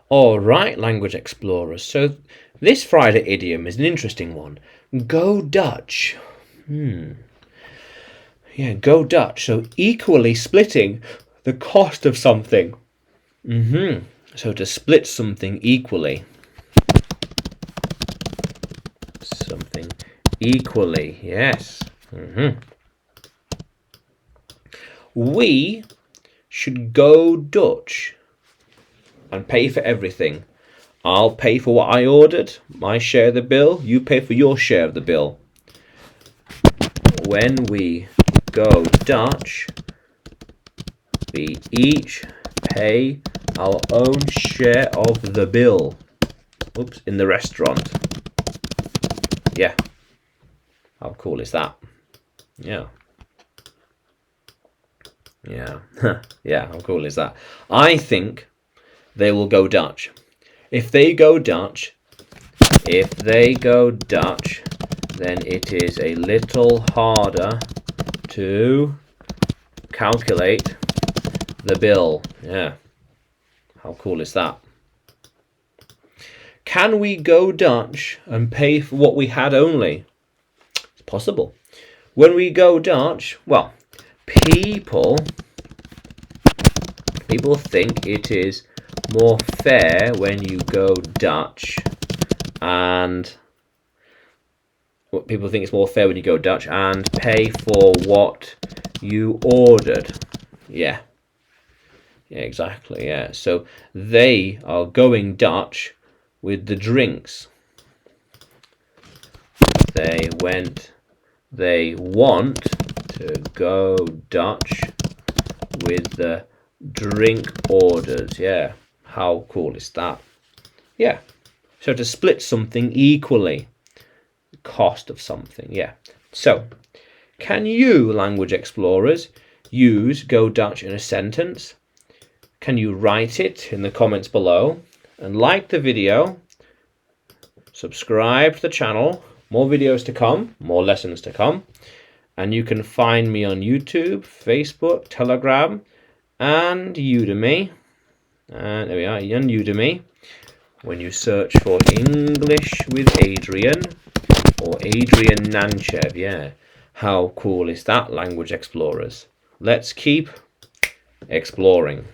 All right, language explorers. So this Friday idiom is an interesting one. Go Dutch. Yeah, go Dutch. So equally splitting the cost of something. So to split something equally. Something equally, yes. We should go Dutch and pay for everything. I'll pay for what I ordered, my share of the bill. You pay for your share of the bill. When we go Dutch, we each pay our own share of the bill. Oops, in the restaurant. Yeah. How cool is that? Yeah. Yeah. Yeah, how cool is that? I think they will go Dutch. If they go Dutch, then it is a little harder to calculate the bill. Yeah. How cool is that? Can we go Dutch and pay for what we had only? It's possible. When we go Dutch, well, people think it is more fair when you go Dutch, and people think it's more fair when you go Dutch and pay for what you ordered. Yeah, exactly. Yeah, so they are going Dutch with the drinks. They want to go Dutch with the drink orders. Yeah, how cool is that? Yeah, so to split something equally, the cost of something. Yeah, so can you, language explorers, use go Dutch in a sentence? Can you write it in the comments below? And like the video, subscribe to the channel. More videos to come, more lessons to come. And you can find me on YouTube, Facebook, Telegram, and Udemy. And there we are, on Udemy. When you search for English with Adrian or Adrian Nanchev. Yeah, how cool is that, language explorers? Let's keep exploring.